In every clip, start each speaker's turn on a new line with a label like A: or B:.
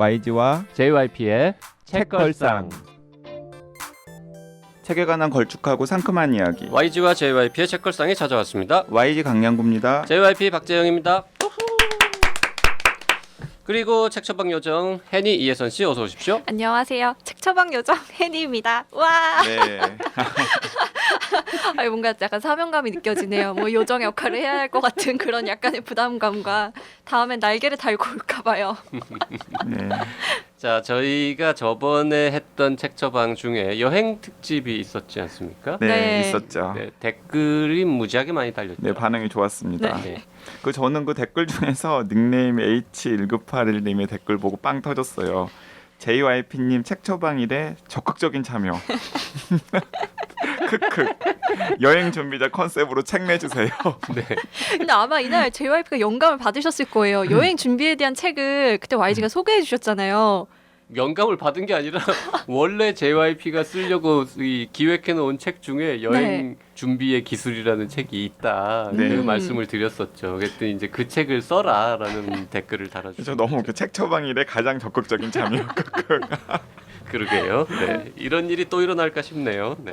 A: YG와
B: JYP의
A: 책걸상. 책에 관한 걸쭉하고 상큼한 이야기.
B: YG와 JYP의 책걸상이 찾아왔습니다.
A: YG 강량구입니다.
B: JYP 박재영입니다. 그리고 책처방 요정 해니 이혜선 씨 어서 오십시오.
C: 안녕하세요. 책처방 요정 혜니입니다. 와.
A: 네.
C: 아니, 뭔가 약간 사명감이 느껴지네요. 뭐 요정 역할을 해야 할 것 같은 그런 약간의 부담감과 다음엔 날개를 달고 올까 봐요.
A: 네.
B: 자, 저희가 저번에 했던 책처방 중에 여행 특집이 있었지 않습니까?
A: 네,
C: 네.
A: 있었죠.
B: 네, 댓글이 무지하게 많이 달렸죠.
A: 네, 반응이 좋았습니다.
B: 네.
A: 저는 그 댓글 중에서 닉네임 H1981님의 댓글 보고 빵 터졌어요. JYP님 책 처방일에 적극적인 참여. 크크. 여행 준비자 컨셉으로 책 내주세요.
B: 네.
C: 근데 아마 이날 JYP가 영감을 받으셨을 거예요. 여행 준비에 대한 책을 그때 YG가 소개해 주셨잖아요.
B: 영감을 받은 게 아니라 원래 JYP가 쓰려고 이 기획해 놓은 책 중에 여행 준비의 기술이라는 책이 있다.
A: 네.
B: 그 말씀을 드렸었죠. 그랬더니 이제 그 책을 써라라는 댓글을 달아주셨죠.
A: 저 너무 웃겨. 책 처방일에 가장 적극적인 참여. 크크.
B: 그러게요. 네. 이런 일이 또 일어날까 싶네요. 네.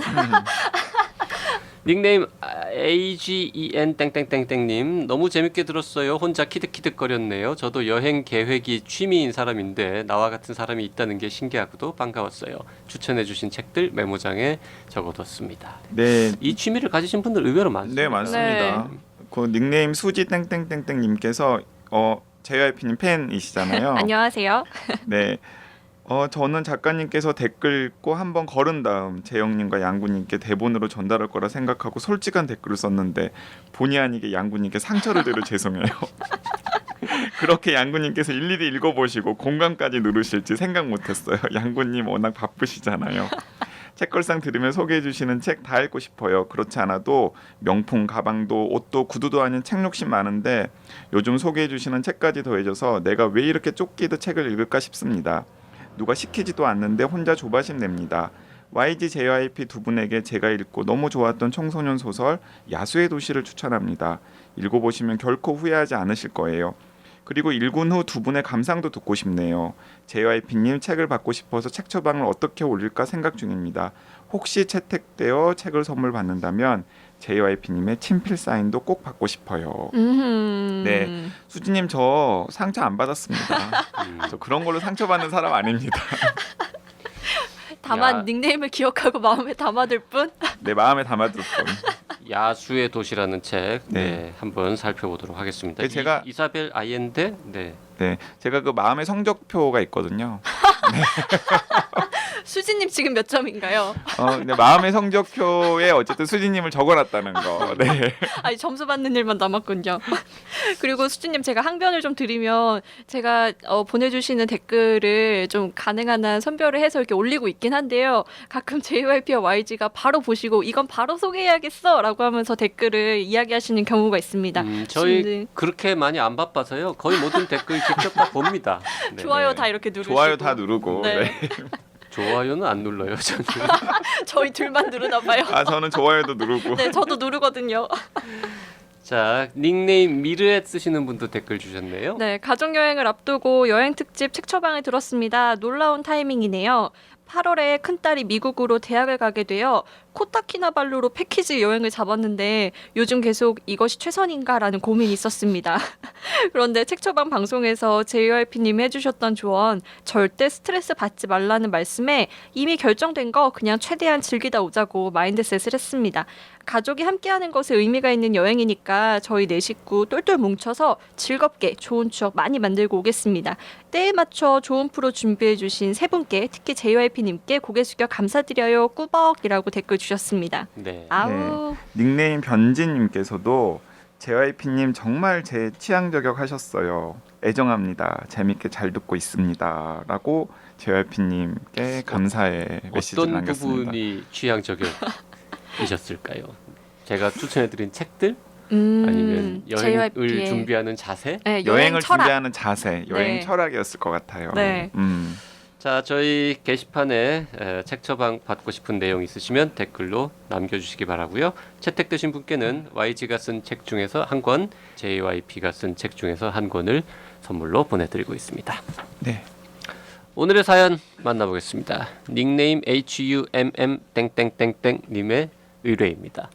B: 닉네임 AGEN 땡땡땡땡님 너무 재밌게 들었어요. 혼자 키득키득거렸네요. 저도 여행 계획이 취미인 사람인데 나와 같은 사람이 있다는 게 신기하고도 반가웠어요. 추천해주신 책들 메모장에 적어뒀습니다.
A: 네.
B: 이 취미를 가지신 분들 의외로 많습니다.
A: 네, 맞습니다. 그 닉네임 수지 땡땡땡땡님께서 JYP님 팬이시잖아요.
C: 안녕하세요.
A: 네. 저는 작가님께서 댓글 읽고 한번 걸은 다음 재영님과 양구님께 대본으로 전달할 거라 생각하고 솔직한 댓글을 썼는데 본의 아니게 양구님께 상처를 드려 죄송해요. 그렇게 양구님께서 일일이 읽어보시고 공감까지 누르실지 생각 못했어요. 양구님 워낙 바쁘시잖아요. 책걸상 들으면 소개해주시는 책 다 읽고 싶어요. 그렇지 않아도 명품 가방도 옷도 구두도 아닌 책 욕심 많은데 요즘 소개해주시는 책까지 더해져서 내가 왜 이렇게 쫓기듯 책을 읽을까 싶습니다. 누가 시키지도 않는데 혼자 조바심 냅니다. YG, JYP 두 분에게 제가 읽고 너무 좋았던 청소년 소설 야수의 도시를 추천합니다. 읽어보시면 결코 후회하지 않으실 거예요. 그리고 읽은 후 두 분의 감상도 듣고 싶네요. JYP님 책을 받고 싶어서 책 처방을 어떻게 올릴까 생각 중입니다. 혹시 채택되어 책을 선물 받는다면 JYP님의 친필 사인도 꼭 받고 싶어요. 네, 수지님 저 상처 안 받았습니다. 저 그런 걸로 상처받는 사람 아닙니다.
C: 다만
B: 야.
C: 닉네임을 기억하고 마음에 담아둘 뿐.
A: 내 마음에 담아둘 뿐.
B: 야수의 도시라는 책
A: 네.
B: 한번 살펴보도록 하겠습니다.
A: 네, 제가-
B: 이사벨 아옌데 네.
A: 네, 제가 그 마음의 성적표가 있거든요.
C: 수지님 지금 몇 점인가요?
A: 근데 마음의 성적표에 어쨌든 수지님을 적어놨다는 거. 네.
C: 아니 점수 받는 일만 남았군요. 그리고 수지님 제가 항변을 좀 드리면 제가 보내주시는 댓글을 좀 가능한 한 선별을 해서 이렇게 올리고 있긴 한데요. 가끔 JYP와 YG가 바로 보시고 이건 바로 소개해야겠어라고 하면서 댓글을 이야기하시는 경우가 있습니다.
B: 저희
C: 근데
B: 그렇게 많이 안 바빠서요. 거의 모든 댓글 직접 다 봅니다. 네.
C: 좋아요 다 이렇게 누르시고
A: 좋아요 다 누르고.
C: 네.
A: 네.
B: 좋아요는 안 눌러요. 저는.
C: 저희 둘만 누르나 봐요.
A: 저는 좋아요도 누르고.
C: 네, 저도 누르거든요.
B: 자, 닉네임 미르엣 쓰시는 분도 댓글 주셨네요.
C: 네, 가족 여행을 앞두고 여행 특집 책 처방을 들었습니다. 놀라운 타이밍이네요. 8월에 큰딸이 미국으로 대학을 가게 되어 코타키나발루로 패키지 여행을 잡았는데 요즘 계속 이것이 최선인가라는 고민이 있었습니다. 그런데 책처방 방송에서 JYP님이 해주셨던 조언 절대 스트레스 받지 말라는 말씀에 이미 결정된 거 그냥 최대한 즐기다 오자고 마인드셋을 했습니다. 가족이 함께하는 것에 의미가 있는 여행이니까 저희 네 식구 똘똘 뭉쳐서 즐겁게 좋은 추억 많이 만들고 오겠습니다. 때에 맞춰 좋은 프로 준비해 주신 세 분께 특히 JYP님께 고개 숙여 감사드려요 꾸벅이라고 댓글 주셨습니다.
B: 네.
C: 아우.
A: 닉네임 변진님께서도 JYP님 정말 제 취향 저격하셨어요. 애정합니다. 재밌게 잘 듣고 있습니다. 라고 JYP님께 감사의 메시지를
B: 어떤
A: 남겼습니다.
B: 부분이 취향 저격이셨을까요? 제가 추천해드린 책들 아니면 여행을
C: JYP 의
B: 준비하는 자세?
C: 네,
A: 여행을
C: 철학.
A: 준비하는 자세, 여행
C: 네.
A: 철학이었을 것 같아요.
C: 네.
B: 자, 저희 게시판에 책 처방 받고 싶은 내용 있으시면 댓글로 남겨주시기 바라고요. 채택되신 분께는 YG가 쓴 책 중에서 한 권, JYP가 쓴 책 중에서 한 권을 선물로 보내드리고 있습니다.
A: 네.
B: 오늘의 사연 만나보겠습니다. 닉네임 HUMM 땡땡땡땡 님의 의뢰입니다.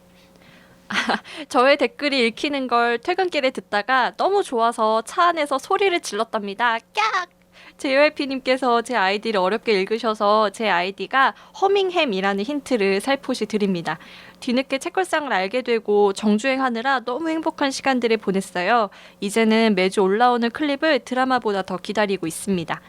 C: 저의 댓글이 읽히는 걸 퇴근길에 듣다가 너무 좋아서 차 안에서 소리를 질렀답니다. 깍! JYP님께서 제 아이디를 어렵게 읽으셔서 제 아이디가 허밍햄이라는 힌트를 살포시 드립니다. 뒤늦게 책걸상을 알게 되고 정주행하느라 너무 행복한 시간들을 보냈어요. 이제는 매주 올라오는 클립을 드라마보다 더 기다리고 있습니다.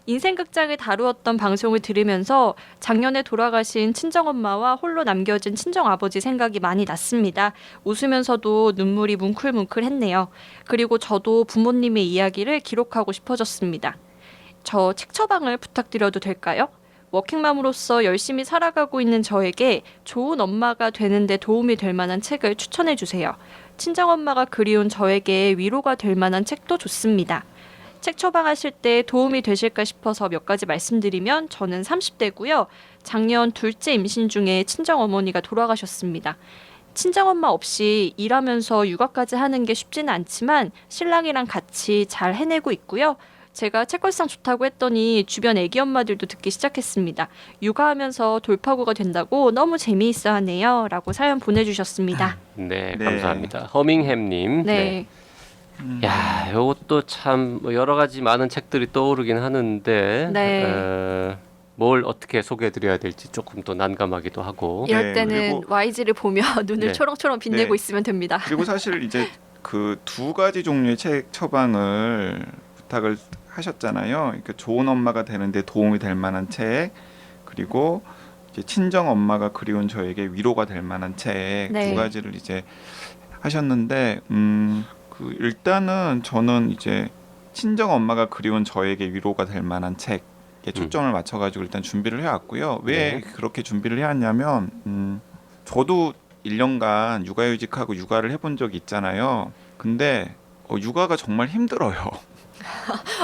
C: 인생극장을 다루었던 방송을 들으면서 작년에 돌아가신 친정엄마와 홀로 남겨진 친정아버지 생각이 많이 났습니다. 웃으면서도 눈물이 뭉클뭉클했네요. 그리고 저도 부모님의 이야기를 기록하고 싶어졌습니다. 저 책 처방을 부탁드려도 될까요? 워킹맘으로서 열심히 살아가고 있는 저에게 좋은 엄마가 되는데 도움이 될 만한 책을 추천해 주세요. 친정엄마가 그리운 저에게 위로가 될 만한 책도 좋습니다. 책 처방하실 때 도움이 되실까 싶어서 몇 가지 말씀드리면 저는 30대고요. 작년 둘째 임신 중에 친정어머니가 돌아가셨습니다. 친정엄마 없이 일하면서 육아까지 하는 게 쉽지는 않지만 신랑이랑 같이 잘 해내고 있고요. 제가 책걸상 좋다고 했더니 주변 애기 엄마들도 듣기 시작했습니다. 육아하면서 돌파구가 된다고 너무 재미있어 하네요. 라고 사연 보내주셨습니다.
B: 네,
A: 네.
B: 감사합니다. 허밍햄님.
C: 네.
B: 야, 이것도 참뭐 여러 가지 많은 책들이 떠오르긴 하는데
C: 네.
B: 뭘 어떻게 소개해드려야 될지 조금 더 난감하기도 하고.
C: 이럴
A: 네,
C: 때는
A: 그리고-
C: YG를 보며 눈을
B: 네.
C: 초롱초롱 빛내고
A: 네.
C: 있으면 됩니다.
A: 그리고 사실 이제 그 두 가지 종류의 책 처방을 부탁을 하셨잖아요. 그러니까 좋은 엄마가 되는데 도움이 될 만한 책, 그리고 이제 친정 엄마가 그리운 저에게 위로가 될 만한 책
C: 네.
A: 두 가지를 이제 하셨는데, 그 일단은 저는 이제 친정 엄마가 그리운 저에게 위로가 될 만한 책에 초점을 맞춰가지고 일단 준비를 해왔고요. 왜
B: 네.
A: 그렇게 준비를 해왔냐면, 저도 1년간 육아휴직하고 육아를 해본 적이 있잖아요. 근데 육아가 정말 힘들어요.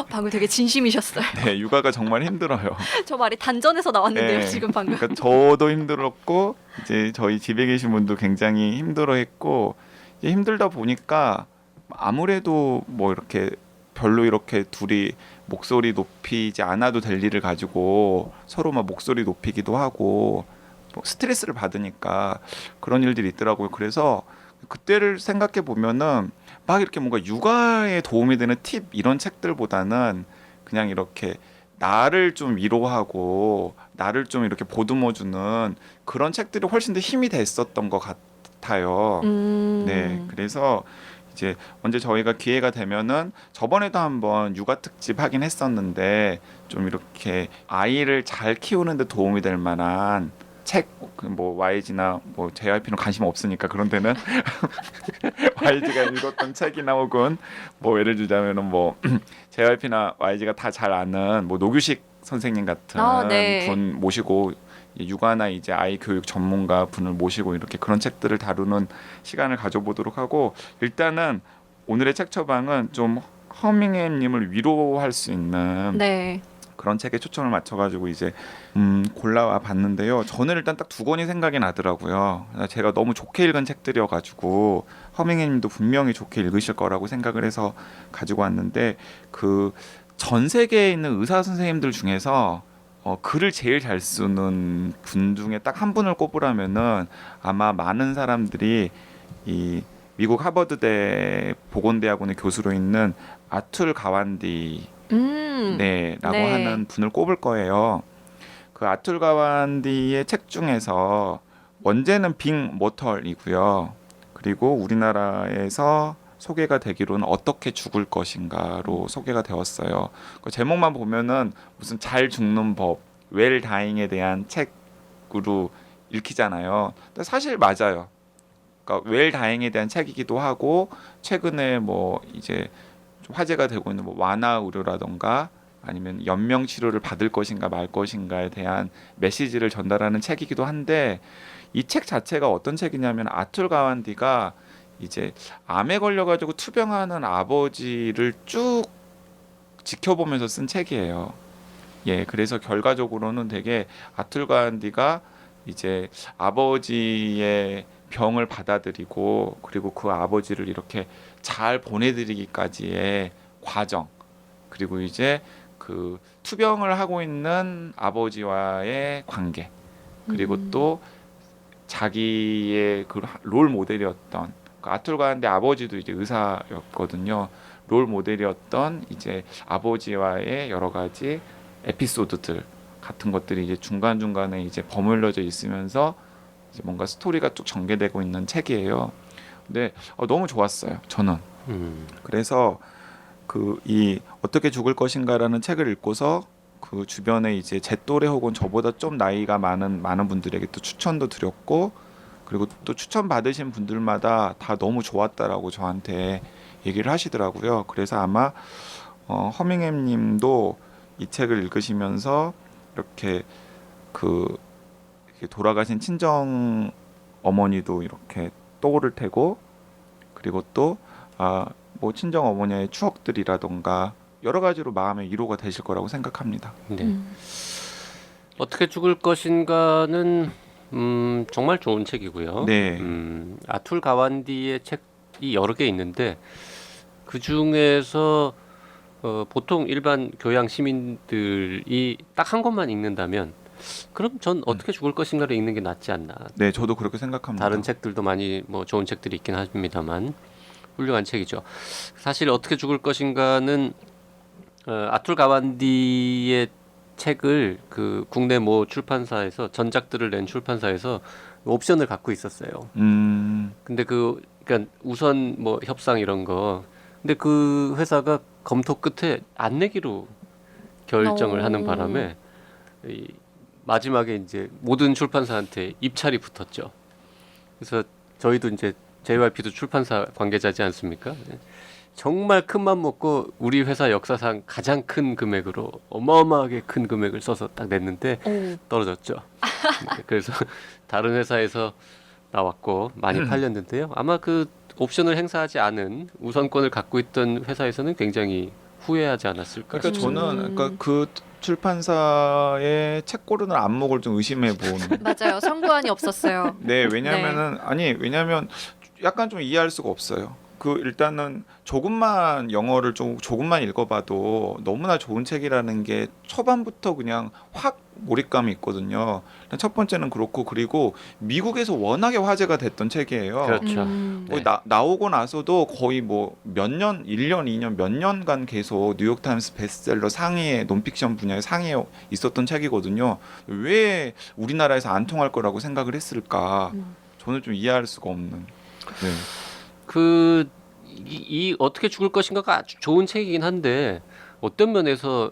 C: 방금 되게 진심이셨어요.
A: 네, 육아가 정말 힘들어요.
C: 저 말이 단전에서 나왔는데요,
A: 네.
C: 지금 방금.
A: 그러니까 저도 힘들었고 이제 저희 집에 계신 분도 굉장히 힘들어했고, 이제 힘들다 보니까 아무래도 뭐 이렇게 별로 이렇게 둘이 목소리 높이지 않아도 될 일을 가지고 서로 막 목소리 높이기도 하고 뭐 스트레스를 받으니까 그런 일들이 있더라고요. 그래서 그때를 생각해 보면은 막 이렇게 뭔가 육아에 도움이 되는 팁 이런 책들보다는 그냥 이렇게 나를 좀 위로하고 나를 좀 이렇게 보듬어주는 그런 책들이 훨씬 더 힘이 됐었던 것 같아요. 네, 그래서 이제 언제 저희가 기회가 되면은 저번에도 한번 육아 특집 하긴 했었는데 좀 이렇게 아이를 잘 키우는데 도움이 될 만한 책, 뭐 YG나 뭐 JYP는 관심 없으니까 그런 데는 YG가 읽었던 책이나 혹은 뭐 예를 들자면은 뭐 JYP나 YG가 다 잘 아는 뭐 노규식 선생님 같은
C: 네.
A: 분 모시고 육아나 이제 아이 교육 전문가 분을 모시고 이렇게 그런 책들을 다루는 시간을 가져보도록 하고, 일단은 오늘의 책 처방은 좀 허밍햄님을 위로할 수 있는
C: 네.
A: 그런 책에 초점을 맞춰가지고 이제 골라와 봤는데요. 저는 일단 딱 두 권이 생각이 나더라고요. 제가 너무 좋게 읽은 책들이어가지고 허밍햄님도 분명히 좋게 읽으실 거라고 생각을 해서 가지고 왔는데, 그 전 세계에 있는 의사 선생님들 중에서 글을 제일 잘 쓰는 분 중에 딱 한 분을 꼽으라면은 아마 많은 사람들이 이 미국 하버드대 보건대학원의 교수로 있는 아툴 가완디 네라고
C: 네.
A: 하는 분을 꼽을 거예요. 그 아툴 가완디의 책 중에서 원제는 빅 모털이고요. 그리고 우리나라에서 소개가 되기로는 어떻게 죽을 것인가로 소개가 되었어요. 그 제목만 보면은 무슨 잘 죽는 법, 웰 다잉에 대한 책으로 읽히잖아요. 근데 사실 맞아요. 그러니까 웰 다잉에 대한 책이기도 하고, 최근에 뭐 이제 좀 화제가 되고 있는 뭐 완화 의료라던가 아니면 연명 치료를 받을 것인가 말 것인가에 대한 메시지를 전달하는 책이기도 한데, 이 책 자체가 어떤 책이냐면 아툴 가완디가 이제 암에 걸려가지고 투병하는 아버지를 쭉 지켜보면서 쓴 책이에요. 예, 그래서 결과적으로는 되게 아툴 가완디가 이제 아버지의 병을 받아들이고 그리고 그 아버지를 이렇게 잘 보내드리기까지의 과정, 그리고 이제 그 투병을 하고 있는 아버지와의 관계 그리고 또 자기의 그 롤 모델이었던 그 아툴 가운데 아버지도 이제 의사였거든요. 롤 모델이었던 이제 아버지와의 여러 가지 에피소드들 같은 것들이 이제 중간 중간에 이제 버무려져 있으면서 이제 뭔가 스토리가 쭉 전개되고 있는 책이에요. 근데 너무 좋았어요. 저는. 그래서 그 이 어떻게 죽을 것인가라는 책을 읽고서 그 주변에 이제 제 또래 혹은 저보다 좀 나이가 많은 분들에게 또 추천도 드렸고 그리고 또 추천 받으신 분들마다 다 너무 좋았다라고 저한테 얘기를 하시더라고요. 그래서 아마 허밍햄님도 이 책을 읽으시면서 이렇게 그 이렇게 돌아가신 친정 어머니도 이렇게 떠오를 테고 그리고 또 뭐 친정 어머니의 추억들이라던가 여러 가지로 마음의 위로가 되실 거라고 생각합니다.
B: 네. 어떻게 죽을 것인가는 정말 좋은 책이고요.
A: 네.
B: 아툴 가완디의 책이 여러 개 있는데 그 중에서 보통 일반 교양 시민들이 딱 한 권만 읽는다면 그럼 전 어떻게 죽을 것인가를 읽는 게 낫지 않나.
A: 네, 저도 그렇게 생각합니다.
B: 다른 책들도 많이 뭐 좋은 책들이 있긴 합니다만 훌륭한 책이죠. 사실 어떻게 죽을 것인가는 아툴 가완디의 책을 그 국내 모 출판사에서 전작들을 낸 출판사에서 옵션을 갖고 있었어요. 근데 그러니까 우선 뭐 협상 이런 거. 근데 그 회사가 검토 끝에 안 내기로 결정을 하는 바람에 이 마지막에 이제 모든 출판사한테 입찰이 붙었죠. 그래서 저희도 이제 JYP도 출판사 관계자지 않습니까? 정말 큰 맘 먹고 우리 회사 역사상 가장 큰 금액으로 어마어마하게 큰 금액을 써서 딱 냈는데 떨어졌죠. 그래서 다른 회사에서 나왔고 많이 팔렸는데요. 아마 그 옵션을 행사하지 않은 우선권을 갖고 있던 회사에서는 굉장히 후회하지 않았을까.
A: 그러니까 저는 그러니까 그 출판사의 책 고르는 안목을 좀 의심해 본.
C: 맞아요. 선구안이 없었어요.
A: 네, 왜냐면 약간 좀 이해할 수가 없어요. 그 일단은 조금만 영어를 조금만 읽어봐도 너무나 좋은 책이라는 게 초반부터 그냥 확 몰입감이 있거든요. 첫 번째는 그렇고 그리고 미국에서 워낙에 화제가 됐던 책이에요.
B: 그렇죠.
A: 거의 나오고 나서도 거의 뭐 몇 년, 1년, 2년, 몇 년간 계속 뉴욕타임스 베스트셀러 상위에 논픽션 분야의 상위에 있었던 책이거든요. 왜 우리나라에서 안 통할 거라고 생각을 했을까? 저는 좀 이해할 수가 없는. 네.
B: 이 어떻게 죽을 것인가가 아주 좋은 책이긴 한데 어떤 면에서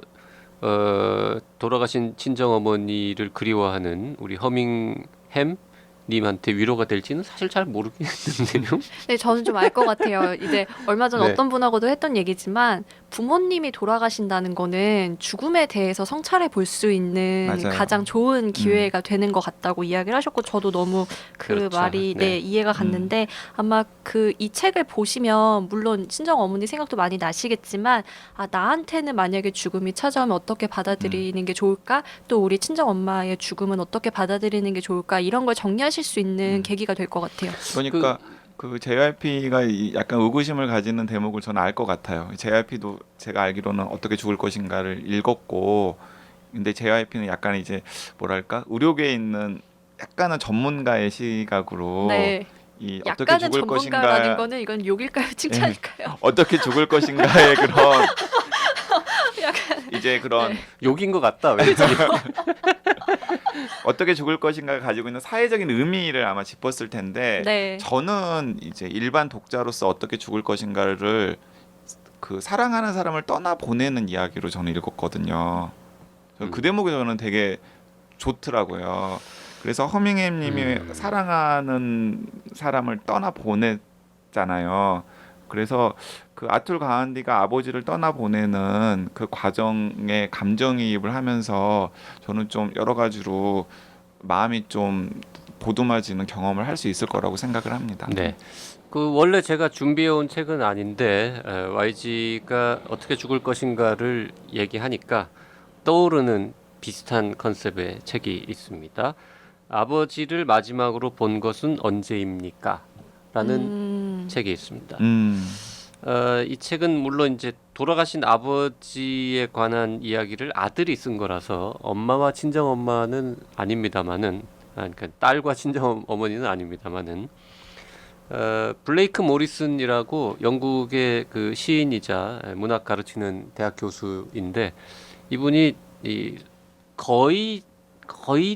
B: 돌아가신 친정 어머니를 그리워하는 우리 허밍햄 님한테 위로가 될지는 사실 잘 모르겠는데요.
C: 네, 저는 좀 알 것 같아요. 이제 얼마 전
A: 네.
C: 어떤 분하고도 했던 얘기지만 부모님이 돌아가신다는 거는 죽음에 대해서 성찰해 볼 수 있는
A: 맞아요.
C: 가장 좋은 기회가 되는 것 같다고 이야기를 하셨고 저도 너무 그
B: 그렇죠.
C: 말이
B: 네.
C: 이해가 갔는데 아마 이 책을 보시면 물론 친정 어머니 생각도 많이 나시겠지만 나한테는 만약에 죽음이 찾아오면 어떻게 받아들이는 게 좋을까? 또 우리 친정 엄마의 죽음은 어떻게 받아들이는 게 좋을까? 이런 걸 정리하실 수 있는 계기가 될 것 같아요.
A: 그러니까 그 JYP가 약간 의구심을 가지는 대목을 저는 알 것 같아요. JYP도 제가 알기로는 어떻게 죽을 것인가를 읽었고, 근데 JYP는 약간 이제 뭐랄까 의료계에 있는 약간은 전문가의 시각으로
C: 네.
A: 이 어떻게
C: 약간은
A: 죽을
C: 전문가라는
A: 것인가,
C: 거는 이건 욕일까요? 칭찬일까요?
A: 어떻게 죽을 것인가의 그런
C: 약간
A: 이제 그런
C: 네.
B: 욕인 것 같다. 왠지.
A: 어떻게 죽을 것인가가 가지고 있는 사회적인 의미를 아마 짚었을 텐데
C: 네.
A: 저는 이제 일반 독자로서 어떻게 죽을 것인가를 그 사랑하는 사람을 떠나 보내는 이야기로 저는 읽었거든요. 그 대목이 저는 되게 좋더라고요. 그래서 허밍햄님이 사랑하는 사람을 떠나 보냈잖아요. 그래서 그 아툴 가완디가 아버지를 떠나 보내는 그 과정에 감정이입을 하면서 저는 좀 여러 가지로 마음이 좀 보듬어지는 경험을 할 수 있을 거라고 생각을 합니다.
B: 네. 그 원래 제가 준비해 온 책은 아닌데 YG가 어떻게 죽을 것인가를 얘기하니까 떠오르는 비슷한 컨셉의 책이 있습니다. 아버지를 마지막으로 본 것은 언제입니까? 라는 책이 있습니다. 이 책은 물론 이제 돌아가신 아버지에 관한 이야기를 아들이 쓴 거라서 엄마와 친정 엄마는 아닙니다만은, 그러니까 딸과 친정 어머니는 아닙니다만은, 블레이크 모리슨이라고 영국의 그 시인이자 문학 가르치는 대학 교수인데, 이분이 이 거의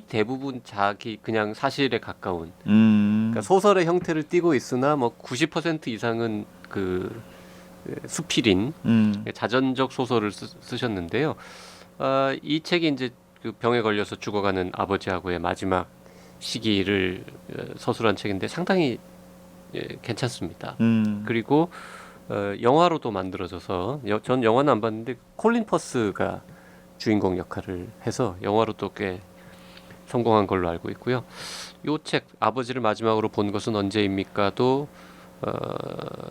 B: 대부분 자기 그냥 사실에 가까운, 그러니까 소설의 형태를 띠고 있으나 뭐 90% 이상은 그 수필인 자전적 소설을 쓰셨는데요. 이 책이 이제 그 병에 걸려서 죽어가는 아버지하고의 마지막 시기를 서술한 책인데 상당히 괜찮습니다. 그리고 영화로도 만들어져서 전 영화는 안 봤는데 콜린 퍼스가 주인공 역할을 해서 영화로도 꽤 성공한 걸로 알고 있고요. 이 책 아버지를 마지막으로 본 것은 언제입니까도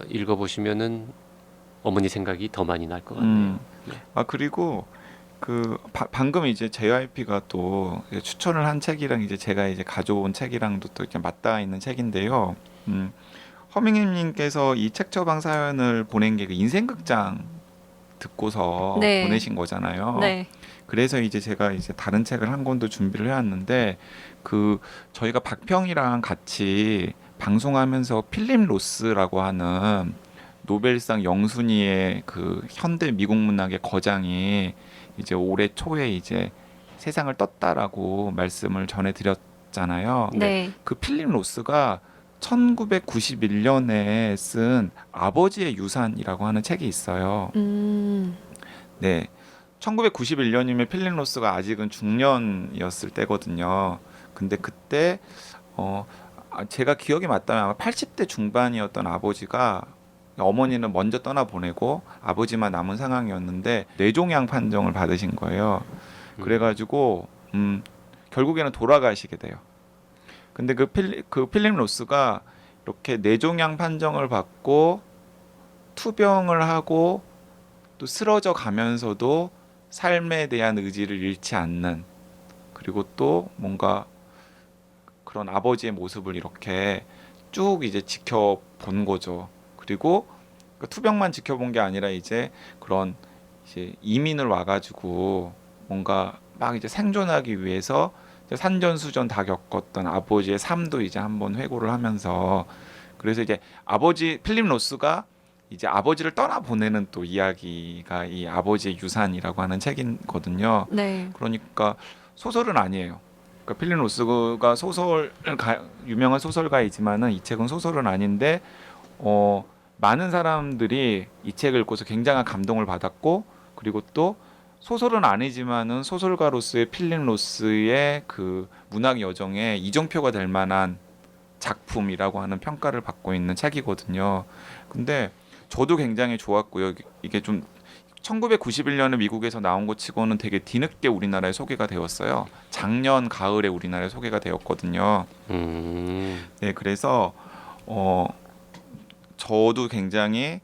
B: 읽어보시면은 어머니 생각이 더 많이 날 것 같네요. 네.
A: 아 그리고 그 방금 이제 JYP가 또 추천을 한 책이랑 이제 제가 이제 가져온 책이랑도 또 이렇게 맞닿아 있는 책인데요. 허밍님께서 이 책 처방 사연을 보낸 게 그 인생극장 듣고서
C: 네.
A: 보내신 거잖아요.
C: 네.
A: 그래서 이제 제가 이제 다른 책을 한 권도 준비를 해왔는데 그 저희가 박평이랑 같이 방송하면서 필립 로스라고 하는 노벨상 영순위의 그 현대 미국 문학의 거장이 이제 올해 초에 이제 세상을 떴다라고 말씀을 전해드렸잖아요.
C: 네.
A: 그 필립 로스가 1991년에 쓴 아버지의 유산이라고 하는 책이 있어요. 네. 1991년이면 필립 로스가 아직은 중년이었을 때거든요. 근데 그때 제가 기억이 맞다면 아마 80대 중반이었던 아버지가 어머니는 먼저 떠나보내고 아버지만 남은 상황이었는데 뇌종양 판정을 받으신 거예요. 그래가지고 결국에는 돌아가시게 돼요. 근데 그 필립 로스가 이렇게 뇌종양 판정을 받고 투병을 하고 또 쓰러져 가면서도 삶에 대한 의지를 잃지 않는, 그리고 또 뭔가 그런 아버지의 모습을 이렇게 쭉 이제 지켜본 거죠. 그리고 그 투병만 지켜본 게 아니라 이제 그런 이제 이민을 와가지고 뭔가 막 이제 생존하기 위해서 이제 산전수전 다 겪었던 아버지의 삶도 이제 한번 회고를 하면서, 그래서 이제 아버지 필립 로스가 이제 아버지를 떠나 보내는 또 이야기가 이 아버지의 유산이라고 하는 책이거든요.
C: 네.
A: 그러니까 소설은 아니에요. 그러니까 필립 로스가 유명한 소설가이지만은 이 책은 소설은 아닌데 많은 사람들이 이 책을 읽고서 굉장한 감동을 받았고, 그리고 또 소설은 아니지만은 소설가로서의 필립 로스의 그 문학 여정에 이정표가 될 만한 작품이라고 하는 평가를 받고 있는 책이거든요. 근데 저도 굉장히 좋았고요. 이게 좀 1991년에 미국에서 나온 것 치고는 되게 뒤늦게 우리나라에 소개가 되었어요. 작년 가을에 우리나라에 소개가 되었거든요. 네, 그래서 저도 굉장히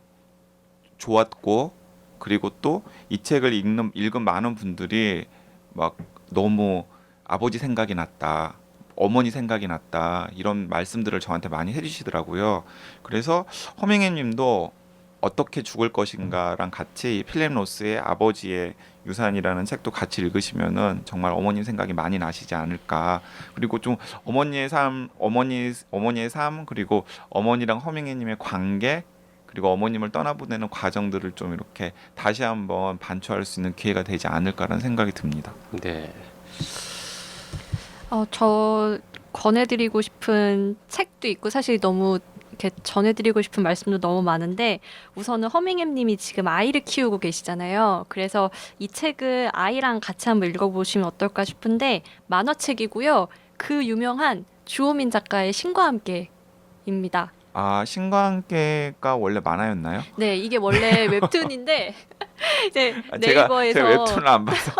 A: 좋았고, 그리고 또 이 책을 읽은 많은 분들이 막 너무 아버지 생각이 났다, 어머니 생각이 났다, 이런 말씀들을 저한테 많이 해주시더라고요. 그래서 허밍햄님도 어떻게 죽을 것인가랑 같이 이 필립 로스의 아버지의 유산이라는 책도 같이 읽으시면은 정말 어머님 생각이 많이 나시지 않을까. 그리고 좀 어머니의 삶, 그리고 어머니랑 허밍햄님의 관계, 그리고 어머님을 떠나보내는 과정들을 좀 이렇게 다시 한번 반추할 수 있는 기회가 되지 않을까라는 생각이 듭니다.
B: 네.
C: 저 권해드리고 싶은 책도 있고 사실 너무 이렇게 전해드리고 싶은 말씀도 너무 많은데, 우선은 허밍햄님이 지금 아이를 키우고 계시잖아요. 그래서 이 책을 아이랑 같이 한번 읽어보시면 어떨까 싶은데, 만화책이고요. 그 유명한 주호민 작가의 신과 함께입니다.
A: 아, 신과 함께가 원래 만화였나요?
C: 네, 이게 원래 웹툰인데 이제
A: 제가
C: 네이버에서
A: 웹툰을 안 봐서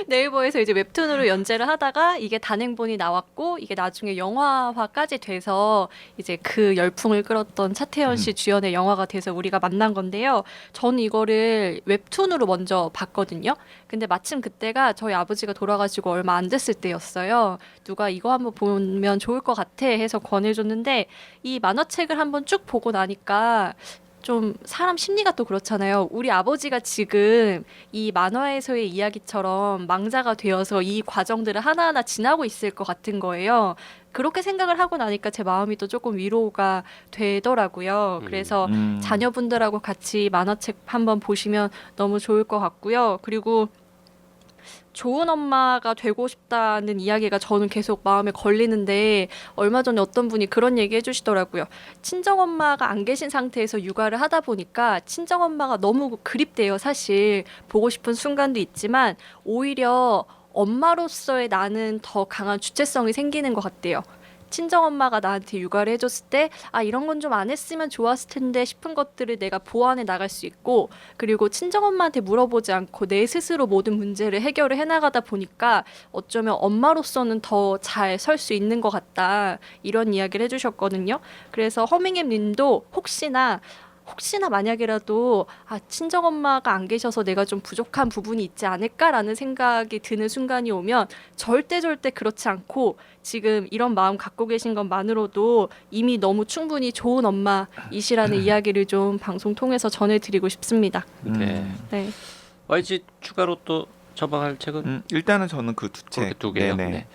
C: 네이버에서 이제 웹툰으로 연재를 하다가 이게 단행본이 나왔고, 이게 나중에 영화화까지 돼서 이제 그 열풍을 끌었던 차태현 씨 주연의 영화가 돼서 우리가 만난 건데요. 전 이거를 웹툰으로 먼저 봤거든요. 근데 마침 그때가 저희 아버지가 돌아가시고 얼마 안 됐을 때였어요. 누가 이거 한번 보면 좋을 것 같아 해서 권해줬는데, 이 만화책을 한번 쭉 보고 나니까 좀 사람 심리가 또 그렇잖아요. 우리 아버지가 지금 이 만화에서의 이야기처럼 망자가 되어서 이 과정들을 하나하나 지나고 있을 것 같은 거예요. 그렇게 생각을 하고 나니까 제 마음이 또 조금 위로가 되더라고요. 그래서 자녀분들하고 같이 만화책 한번 보시면 너무 좋을 것 같고요. 그리고 좋은 엄마가 되고 싶다는 이야기가 저는 계속 마음에 걸리는데 얼마 전에 어떤 분이 그런 얘기 해주시더라고요. 친정엄마가 안 계신 상태에서 육아를 하다 보니까 친정엄마가 너무 그립대요. 사실 보고 싶은 순간도 있지만 오히려 엄마로서의 나는 더 강한 주체성이 생기는 것 같대요. 친정엄마가 나한테 육아를 해줬을 때, 아, 이런 건 좀 안 했으면 좋았을 텐데 싶은 것들을 내가 보완해 나갈 수 있고, 그리고 친정엄마한테 물어보지 않고 내 스스로 모든 문제를 해결을 해나가다 보니까 어쩌면 엄마로서는 더 잘 설 수 있는 것 같다. 이런 이야기를 해주셨거든요. 그래서 허밍햄 님도 혹시나 만약이라도 친정엄마가 안 계셔서 내가 좀 부족한 부분이 있지 않을까라는 생각이 드는 순간이 오면 절대 그렇지 않고 지금 이런 마음 갖고 계신 것만으로도 이미 너무 충분히 좋은 엄마이시라는 이야기를 좀 방송 통해서 전해드리고 싶습니다.
B: 네.
C: 네.
B: YG 추가로 또 처방할 책은
A: 일단은 저는 그 두 책.
B: 그렇게 두 개요.
A: 네네.
B: 네.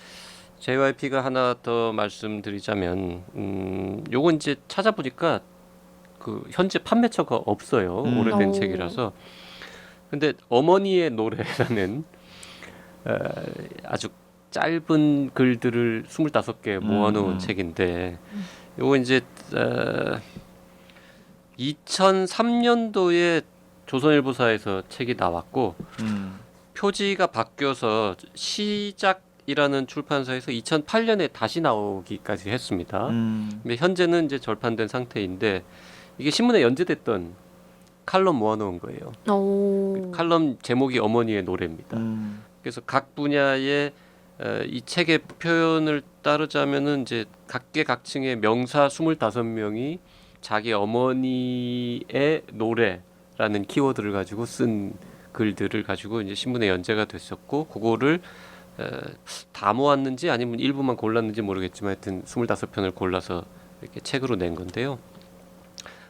B: JYP가 하나 더 말씀드리자면 요건 이제 찾아보니까 그 현재 판매처가 없어요. 오래된
C: 오.
B: 책이라서. 근데 어머니의 노래라는 아주 짧은 글들을 25개 모아놓은 책인데 요거 이제 2003년도에 조선일보사에서 책이 나왔고 표지가 바뀌어서 시작이라는 출판사에서 2008년에 다시 나오기까지 했습니다. 근데 현재는 이제 절판된 상태인데 이게 신문에 연재됐던 칼럼 모아놓은 거예요.
C: 오.
B: 칼럼 제목이 어머니의 노래입니다. 그래서 각 분야의 이 책의 표현을 따르자면은 이제 각계각층의 명사 25명이 자기 어머니의 노래라는 키워드를 가지고 쓴 글들을 가지고 이제 신문에 연재가 됐었고 그거를 다 모았는지 아니면 일부만 골랐는지 모르겠지만 하여튼 25편을 골라서 이렇게 책으로 낸 건데요.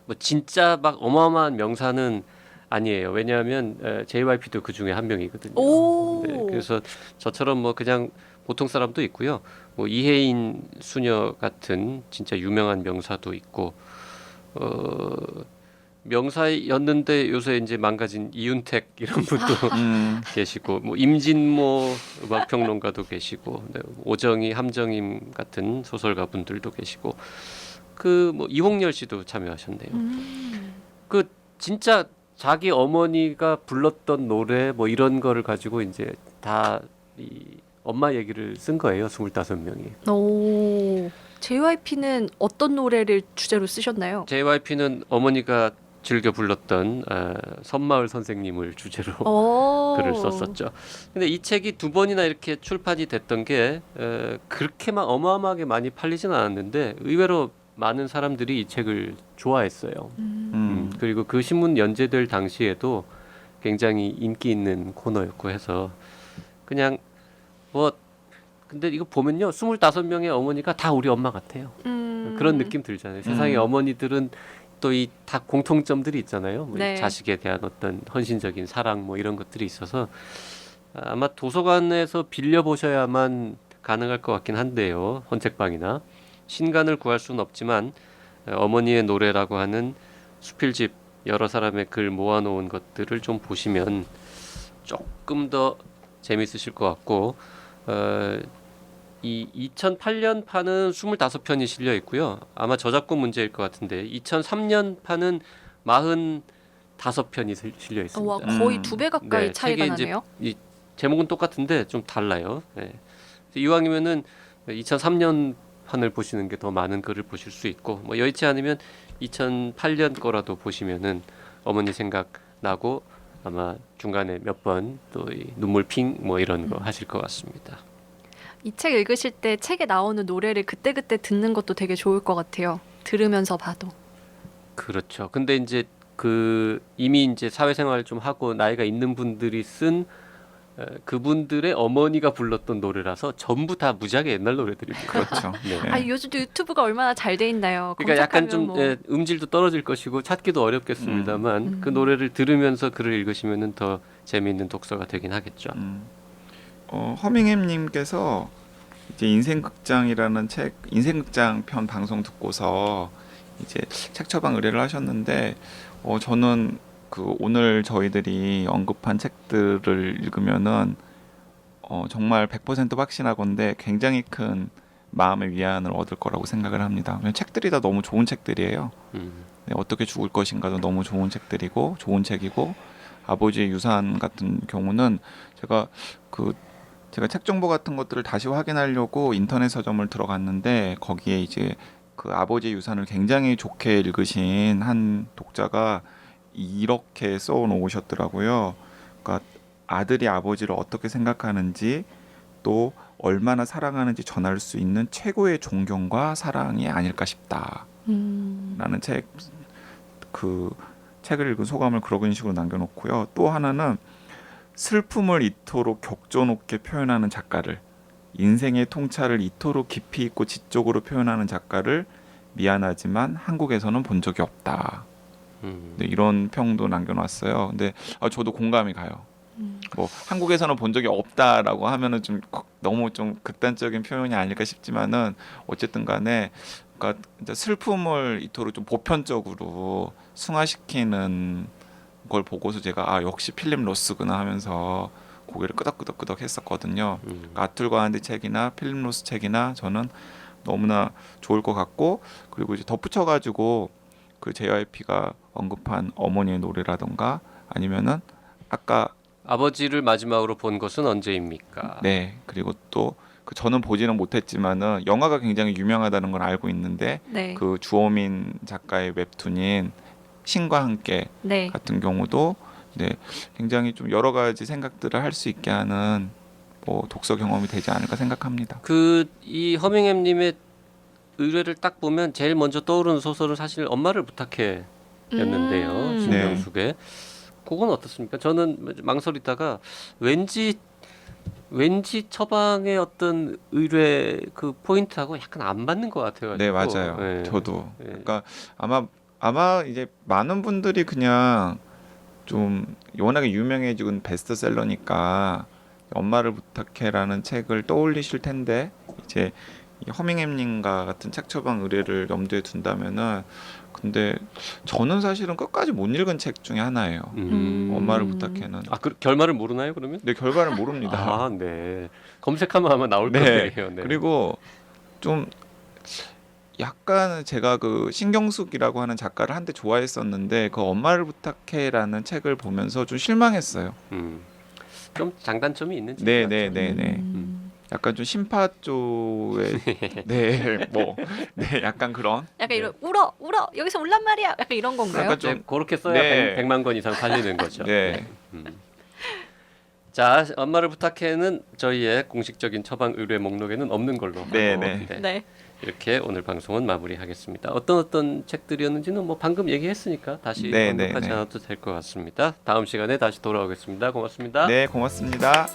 B: 뭐 진짜 막 어마어마한 명사는 아니에요. 왜냐하면 JYP도 그 중에 한 명이거든요.
C: 오.
B: 네, 그래서 저처럼 뭐 그냥 보통 사람도 있고요. 뭐 이혜인 수녀 같은 진짜 유명한 명사도 있고 명사였는데 요새 이제 망가진 이윤택 이런 분도 계시고 뭐 임진모 음악평론가도 계시고 네, 오정희 함정임 같은 소설가 분들도 계시고 그 뭐 이홍렬 씨도 참여하셨네요. 그 진짜 자기 어머니가 불렀던 노래 뭐 이런 거를 가지고 이제 다 이 엄마 얘기를 쓴 거예요. 25명이.
C: 오. JYP는 어떤 노래를 주제로 쓰셨나요?
B: JYP는 어머니가 즐겨 불렀던 섬마을 선생님을 주제로
C: 오.
B: 글을 썼었죠. 근데 이 책이 두 번이나 이렇게 출판이 됐던 게 그렇게 막 어마어마하게 많이 팔리진 않았는데 의외로 많은 사람들이 이 책을 좋아했어요. 그리고 그 신문 연재될 당시에도 굉장히 인기 있는 코너였고 해서 그냥 뭐 근데 이거 보면요 25명의 어머니가 다 우리 엄마 같아요. 그런 느낌 들잖아요. 세상의 어머니들은 또 이 다 공통점들이 있잖아요. 뭐
C: 네.
B: 자식에 대한 어떤 헌신적인 사랑 뭐 이런 것들이 있어서 아마 도서관에서 빌려 보셔야만 가능할 것 같긴 한데요. 헌책방이나 신간을 구할 수는 없지만 어머니의 노래라고 하는 수필집 여러 사람의 글 모아놓은 것들을 좀 보시면 조금 더 재밌으실 것 같고 이 2008년 판은 25편이 실려 있고요. 아마 저작권 문제일 것 같은데 2003년 판은 45편이 실려 있습니다.
C: 와, 거의 2배 가까이
B: 네,
C: 차이가
B: 책이 이제
C: 나네요.
B: 이 제목은 똑같은데 좀 달라요. 네. 이왕이면은 2003년 판을 보시는 게 더 많은 글을 보실 수 있고 뭐 여의치 않으면 2008년 거라도 보시면은 어머니 생각 나고 아마 중간에 몇 번 또 눈물 핑 뭐 이런 거 하실 것 같습니다.
C: 이 책 읽으실 때 책에 나오는 노래를 그때그때 듣는 것도 되게 좋을 것 같아요. 들으면서 봐도.
B: 그렇죠. 근데 이제 그 이미 이제 사회생활 좀 하고 나이가 있는 분들이 쓴 그분들의 어머니가 불렀던 노래라서 전부 다 무지하게 옛날 노래들입니다.
A: 그렇죠.
B: 네.
A: 네.
C: 아, 요즘도 유튜브가 얼마나 잘 돼 있나요?
B: 그러니까 약간 좀
C: 검색하면 뭐.
B: 음질도 떨어질 것이고 찾기도 어렵겠습니다만
C: 음.
B: 그 노래를 들으면서 글을 읽으시면은 더 재미있는 독서가 되긴 하겠죠.
A: 허밍햄님께서 이제 인생극장이라는 책, 인생극장 편 방송 듣고서 이제 책 처방 의뢰를 하셨는데, 저는 그 오늘 저희들이 언급한 책들을 읽으면은 정말 100% 확신하건대 굉장히 큰 마음의 위안을 얻을 거라고 생각을 합니다. 왜냐면 책들이 다 너무 좋은 책들이에요.
B: 음.
A: 네, 어떻게 죽을 것인가도 너무 좋은 책들이고 좋은 책이고, 아버지의 유산 같은 경우는 제가 책 정보 같은 것들을 다시 확인하려고 인터넷 서점을 들어갔는데, 거기에 이제 그 아버지의 유산을 굉장히 좋게 읽으신 한 독자가 이렇게 써 놓으셨더라고요. 그러니까 아들이 아버지를 어떻게 생각하는지, 또 얼마나 사랑하는지 전할 수 있는 최고의 존경과 사랑이 아닐까 싶다 라는 책을 읽은 소감을 그런 식으로 남겨놓고요. 또 하나는 슬픔을 이토록 격조 높게 표현하는 작가를, 인생의 통찰을 이토록 깊이 있고 지적으로 표현하는 작가를 미안하지만 한국에서는 본 적이 없다. 네, 이런 평도 남겨놨어요. 근데 저도 공감이 가요. 뭐 한국에서는 본 적이 없다라고 하면은 좀 너무 좀 극단적인 표현이 아닐까 싶지만은, 어쨌든 간에 그러니까 이제 슬픔을 이토록 좀 보편적으로 승화시키는 걸 보고서 제가 역시 필립 로스구나 하면서 고개를 끄덕끄덕 했었거든요. 그러니까 아툴 과한디 책이나 필립 로스 책이나 저는 너무나 좋을 것 같고, 그리고 이제 덧붙여가지고 그 JYP가 언급한 어머니의 노래라던가, 아니면은 아까
B: 아버지를 마지막으로 본 것은 언제입니까?
A: 네, 그리고 또 저는 보지는 못했지만은 영화가 굉장히 유명하다는 걸 알고 있는데,
C: 네.
A: 그 주호민 작가의 웹툰인 신과 함께
C: 네.
A: 같은 경우도 네, 굉장히 좀 여러 가지 생각들을 할 수 있게 하는 뭐 독서 경험이 되지 않을까 생각합니다.
B: 이 허밍햄님의 의뢰를 딱 보면 제일 먼저 떠오르는 소설은 사실 엄마를 부탁해였는데요. 신명숙의. 그건 어떻습니까? 저는 망설이다가 왠지 처방의 어떤 의뢰 그 포인트하고 약간 안 맞는 것 같아요.
A: 네, 맞아요.
B: 네.
A: 저도.
B: 네.
A: 그러니까 아마 이제 많은 분들이 그냥 좀 워낙에 유명해진 베스트셀러니까 엄마를 부탁해라는 책을 떠올리실 텐데, 이제 이 허밍햄님과 같은 책 처방 의뢰를 염두에 둔다면은, 근데 저는 사실은 끝까지 못 읽은 책 중에 하나예요. 엄마를 부탁해는.
B: 그 결말을 모르나요, 그러면?
A: 네, 결과를 모릅니다.
B: 네. 검색하면 아마 나올
A: 네.
B: 거예요. 네.
A: 그리고 좀 약간 제가 그 신경숙이라고 하는 작가를 한때 좋아했었는데, 그 엄마를 부탁해라는 책을 보면서 좀 실망했어요.
B: 좀 장단점이 있는 책
A: 네,
B: 같죠.
A: 네, 네, 네. 약간 좀 심파 쪽에 약간 그런.
C: 약간 이런 울어 여기서 울란 말이야. 약간 이런 건가요?
A: 약간
B: 좀
A: 좀
B: 그렇게 써야
A: 네.
B: 100만 권 이상 팔리는 거죠.
A: 네.
B: 자, 엄마를 부탁해는 저희의 공식적인 처방 의뢰 목록에는 없는 걸로 하고,
A: 네, 네.
C: 네.
B: 이렇게 오늘 방송은 마무리하겠습니다. 어떤 책들이었는지는 뭐 방금 얘기했으니까 다시
A: 네,
B: 언급하지
A: 네, 네.
B: 않아도 될 것 같습니다. 다음 시간에 다시 돌아오겠습니다. 고맙습니다.
A: 네, 고맙습니다.